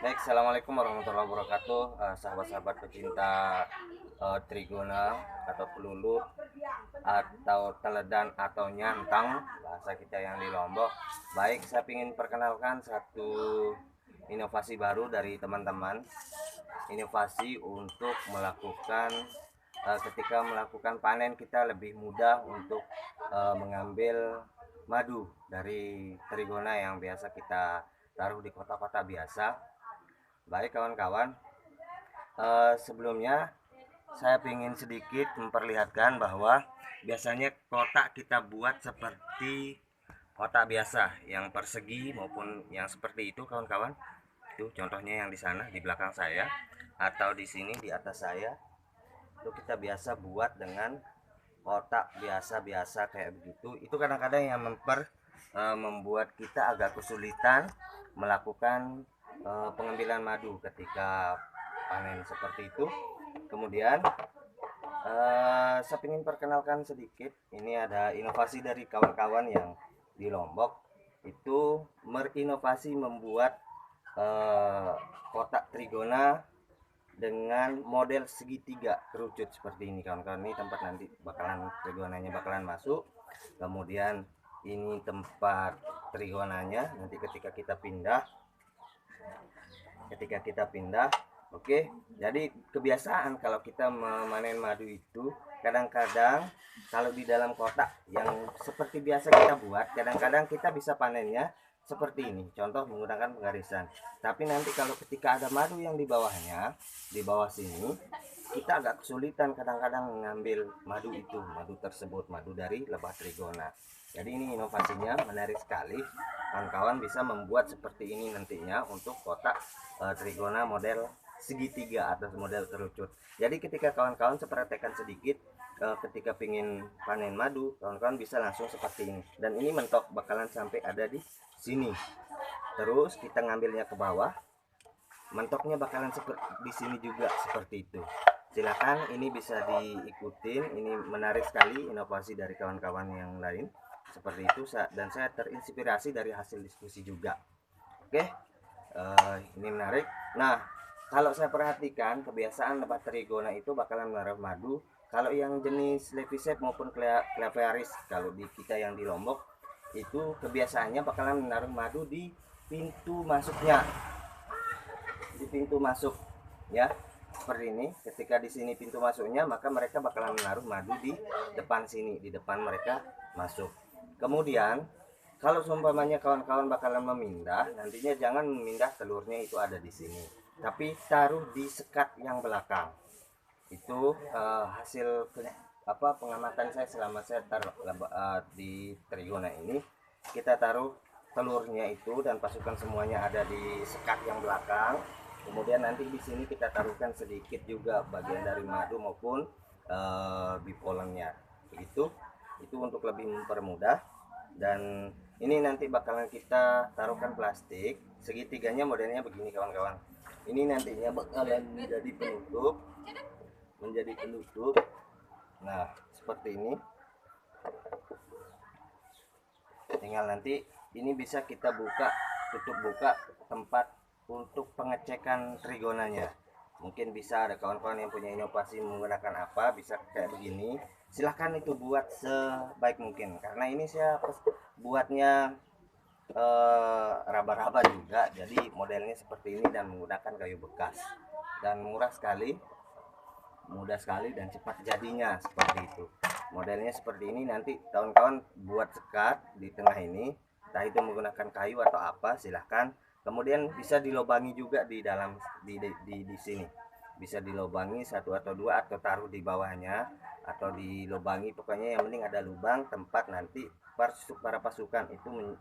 Baik, assalamualaikum warahmatullahi wabarakatuh, sahabat-sahabat pecinta trigona atau pelulut atau teledan atau nyantang bahasa kita yang di Lombok. Baik, saya ingin perkenalkan satu inovasi baru dari teman-teman. Inovasi untuk melakukan ketika melakukan panen kita lebih mudah untuk mengambil madu dari trigona yang biasa kita taruh di kota-kota biasa. Baik kawan-kawan, sebelumnya saya ingin sedikit memperlihatkan bahwa biasanya kotak kita buat seperti kotak biasa yang persegi maupun yang seperti itu kawan-kawan. Itu contohnya yang di sana di belakang saya atau di sini di atas saya. Itu kita biasa buat dengan kotak biasa-biasa kayak begitu. Itu kadang-kadang yang membuat kita agak kesulitan melakukan pengambilan madu ketika panen seperti itu. Kemudian saya ingin perkenalkan sedikit, ini ada inovasi dari kawan-kawan yang di Lombok itu berinovasi membuat eh, kotak trigona dengan model segitiga kerucut seperti ini kawan-kawan. Ini tempat nanti bakalan trigonanya bakalan masuk, kemudian ini tempat trigonanya nanti ketika kita pindah. Oke, jadi kebiasaan kalau kita memanen madu itu kadang-kadang kalau di dalam kotak yang seperti biasa kita buat, kadang-kadang kita bisa panennya seperti ini. Contoh menggunakan penggarisan. Tapi nanti kalau ketika ada madu yang di bawahnya, di bawah sini, kita agak kesulitan kadang-kadang mengambil madu itu, madu tersebut, madu dari lebah trigona. Jadi ini inovasinya menarik sekali. Kawan-kawan bisa membuat seperti ini nantinya untuk kotak trigona model segitiga atau model kerucut. Jadi ketika kawan-kawan sepraktekkan sedikit, ketika pingin panen madu, kawan-kawan bisa langsung seperti ini. Dan ini mentok bakalan sampai ada di sini. Terus kita ngambilnya ke bawah, mentoknya bakalan seperti di sini juga seperti itu. Silakan, ini bisa diikutin. Ini menarik sekali inovasi dari kawan-kawan yang lain seperti itu, dan saya terinspirasi dari hasil diskusi juga. Oke, ini menarik. Nah, kalau saya perhatikan kebiasaan lebah trigona itu bakalan menaruh madu. Kalau yang jenis levisep maupun clevearis, kalau di kita yang di Lombok itu kebiasaannya bakalan menaruh madu di pintu masuknya, di pintu masuk ya, seperti ini. Ketika di sini pintu masuknya, maka mereka bakalan menaruh madu di depan sini, di depan mereka masuk. Kemudian kalau seumpamanya kawan-kawan bakalan memindah, nantinya jangan memindah telurnya itu ada di sini, tapi taruh di sekat yang belakang. Itu hasil pengamatan saya selama saya taruh di trigona ini. Kita taruh telurnya itu dan pasukan semuanya ada di sekat yang belakang. Kemudian nanti di sini kita taruhkan sedikit juga bagian dari madu maupun bipolennya. Begitu. Itu untuk lebih mempermudah. Dan ini nanti bakalan kita taruhkan plastik. Segitiganya modelnya begini kawan-kawan. Ini nantinya bakalan menjadi penutup. Nah, seperti ini. Tinggal nanti ini bisa kita buka tempat untuk pengecekan trigonanya. Mungkin bisa ada kawan-kawan yang punya inovasi menggunakan apa, bisa kayak begini. Silahkan itu buat sebaik mungkin, karena ini saya buatnya raba-raba juga, jadi modelnya seperti ini dan menggunakan kayu bekas dan mudah sekali dan cepat jadinya seperti itu. Modelnya seperti ini. Nanti kawan-kawan buat sekat di tengah ini, entah itu menggunakan kayu atau apa, silahkan. Kemudian bisa dilobangi juga di dalam di sini, bisa dilobangi satu atau dua, atau taruh di bawahnya, atau dilobangi, pokoknya yang penting ada lubang tempat nanti para pasukan itu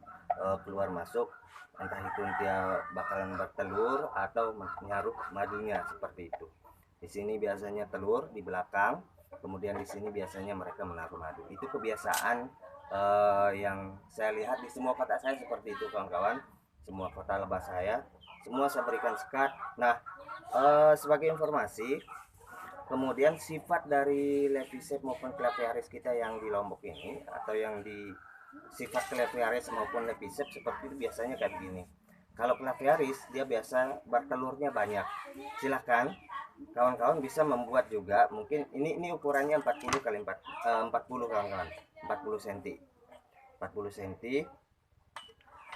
keluar masuk, entah itu dia bakalan bertelur atau menyaruh madunya seperti itu. Di sini biasanya telur di belakang, kemudian di sini biasanya mereka menaruh madu. Itu kebiasaan yang saya lihat di semua kota saya seperti itu kawan-kawan. Semua kota lebah saya, semua saya berikan sekat. Nah, sebagai informasi, kemudian sifat dari levisep maupun clevearis kita yang di Lombok ini, atau yang di sifat clevearis maupun levisep seperti itu biasanya kayak begini. Kalau Claviaris dia biasa bertelurnya banyak. Silahkan kawan-kawan bisa membuat juga, mungkin ini ukurannya 40 kali 40 kawan-kawan, 40 cm 40 cm.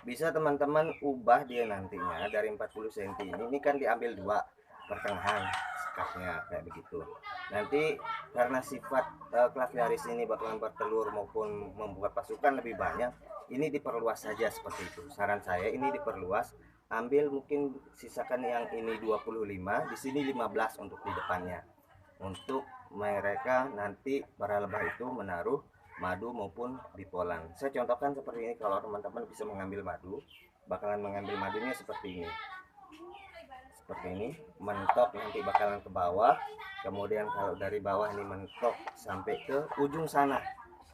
Bisa teman-teman ubah dia nantinya dari 40 cm ini kan diambil dua pertengahan sekatnya kayak begitu. Nanti karena sifat Claviaris ini bakalan bertelur maupun membuat pasukan lebih banyak, ini diperluas saja seperti itu. Saran saya ini diperluas, ambil mungkin sisakan yang ini 25, di sini 15 untuk di depannya. Untuk mereka nanti para lebah itu menaruh madu maupun bipolan. Saya contohkan seperti ini, kalau teman-teman bisa mengambil madu, bakalan mengambil madunya seperti ini. Seperti ini, mentok nanti bakalan ke bawah. Kemudian kalau dari bawah ini mentok sampai ke ujung sana.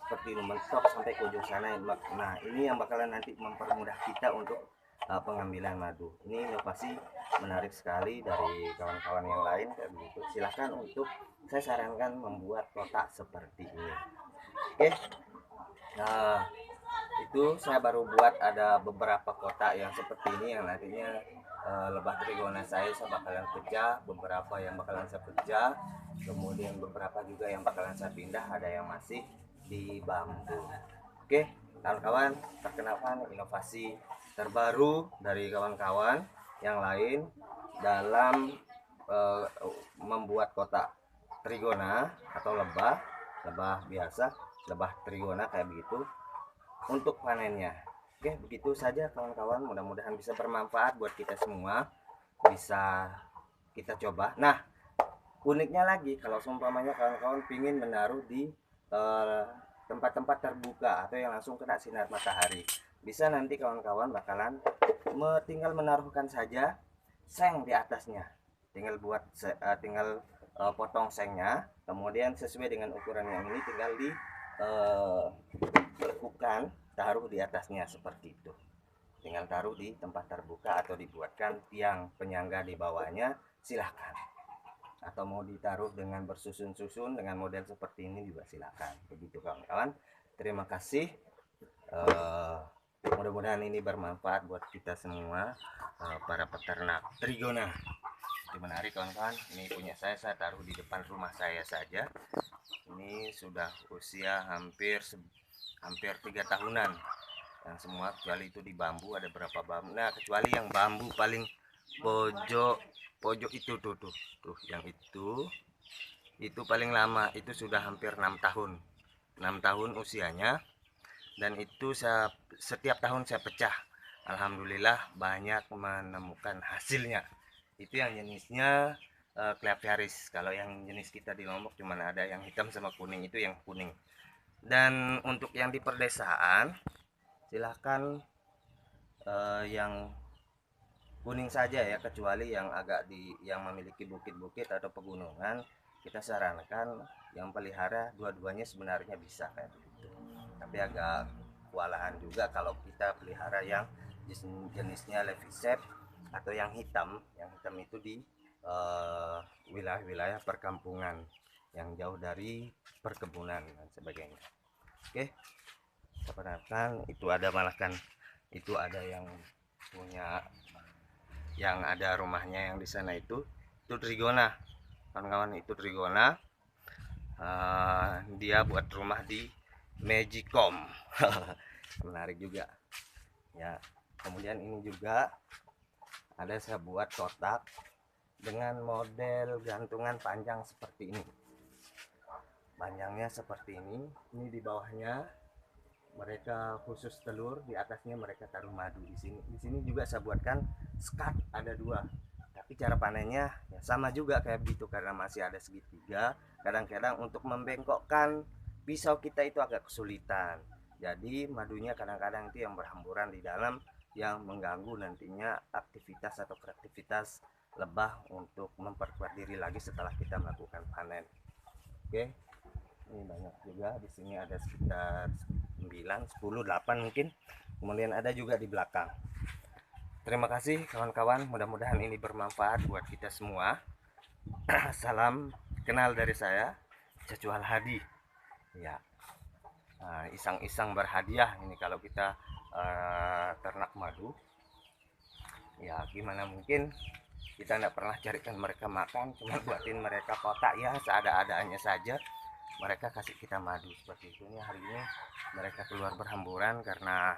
Seperti ini, mentok sampai ke ujung sana. Nah, ini yang bakalan nanti mempermudah kita untuk pengambilan madu. Ini inovasi menarik sekali dari kawan-kawan yang lain kayak begitu. Silahkan untuk, saya sarankan membuat kotak seperti ini. Oke, nah itu saya baru buat ada beberapa kotak yang seperti ini, yang nantinya lebah trigona saya bakalan pecah, beberapa yang bakalan saya pecah, kemudian beberapa juga yang bakalan saya pindah, ada yang masih di bambu. Oke kawan-kawan, perkenalkan inovasi terbaru dari kawan-kawan yang lain dalam membuat kotak trigona atau lebah biasa, lebah trigona kayak begitu untuk panennya. Oke, begitu saja kawan-kawan, mudah-mudahan bisa bermanfaat buat kita semua, bisa kita coba. Nah, uniknya lagi kalau seumpamanya kawan-kawan pingin menaruh di tempat-tempat terbuka atau yang langsung kena sinar matahari, bisa nanti kawan-kawan bakalan tinggal menaruhkan saja seng di atasnya, tinggal buat tinggal potong sengnya, kemudian sesuai dengan ukuran yang ini tinggal di lekukan, taruh di atasnya seperti itu. Tinggal taruh di tempat terbuka atau dibuatkan tiang penyangga di bawahnya, silahkan. Atau mau ditaruh dengan bersusun-susun dengan model seperti ini juga silahkan. Begitu kawan-kawan. Terima kasih. Mudah-mudahan ini bermanfaat buat kita semua, para peternak trigona. Itu menarik kawan-kawan. Ini punya saya taruh di depan rumah saya saja. Ini sudah usia hampir 3 tahunan, yang semua kecuali itu di bambu, ada berapa bambu. Nah, kecuali yang bambu paling pojok itu tuh yang itu paling lama, itu sudah hampir 6 tahun 6 tahun usianya, dan itu setiap tahun saya pecah. Alhamdulillah banyak menemukan hasilnya. Itu yang jenisnya Claviaris. Kalau yang jenis kita di Lombok cuma ada yang hitam sama kuning, itu yang kuning. Dan untuk yang di perdesaan silahkan yang kuning saja ya, kecuali yang agak yang memiliki bukit-bukit atau pegunungan, kita sarankan yang pelihara dua-duanya sebenarnya bisa kayak begitu. Tapi agak kewalahan juga kalau kita pelihara yang jenisnya Levisep atau yang hitam itu di wilayah-wilayah perkampungan yang jauh dari perkebunan dan sebagainya. Oke, perkenalkan, itu ada malakan, itu ada yang punya, yang ada rumahnya yang di sana itu trigona kawan-kawan, itu trigona. Dia buat rumah di Magicom. Menarik juga ya. Kemudian ini juga ada saya buat kotak dengan model gantungan panjang seperti ini. Panjangnya seperti ini di bawahnya mereka khusus telur, di atasnya mereka taruh madu. Di sini juga saya buatkan skat, ada dua. Tapi cara panennya ya sama juga kayak begitu, karena masih ada segitiga. Kadang-kadang untuk membengkokkan pisau kita itu agak kesulitan. Jadi madunya kadang-kadang itu yang berhamburan di dalam, yang mengganggu nantinya aktivitas atau kreativitas lebah untuk memperkuat diri lagi setelah kita melakukan panen. Oke, ini banyak juga di sini, ada sekitar 9, 10, 8 mungkin. Kemudian ada juga di belakang. Terima kasih kawan-kawan, mudah-mudahan ini bermanfaat buat kita semua. Salam kenal dari saya, Cacual Hadi. Ya, iseng-iseng berhadiah ini kalau kita ternak madu. Ya gimana mungkin kita tidak pernah carikan mereka makan, cuma buatin mereka kotak ya seada-adanya saja. Mereka kasih kita madu seperti itu. Nih hari ini mereka keluar berhamburan karena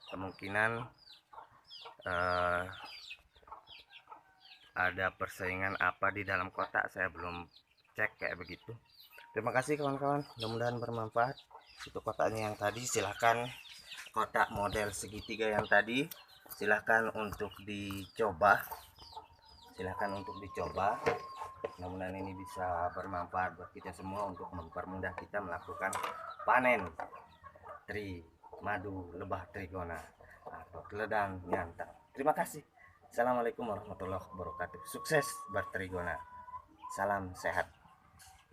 kemungkinan eh, ada persaingan apa di dalam kotak, saya belum cek kayak begitu. Terima kasih kawan-kawan, mudah-mudahan bermanfaat. Untuk kotaknya yang tadi silahkan, kotak model segitiga yang tadi silahkan untuk dicoba, mudah-mudahan ini bisa bermanfaat buat kita semua untuk mempermudah kita melakukan panen madu lebah trigona atau keledang nyantang. Terima kasih. Assalamualaikum warahmatullahi wabarakatuh. Sukses bertrigona. Salam sehat.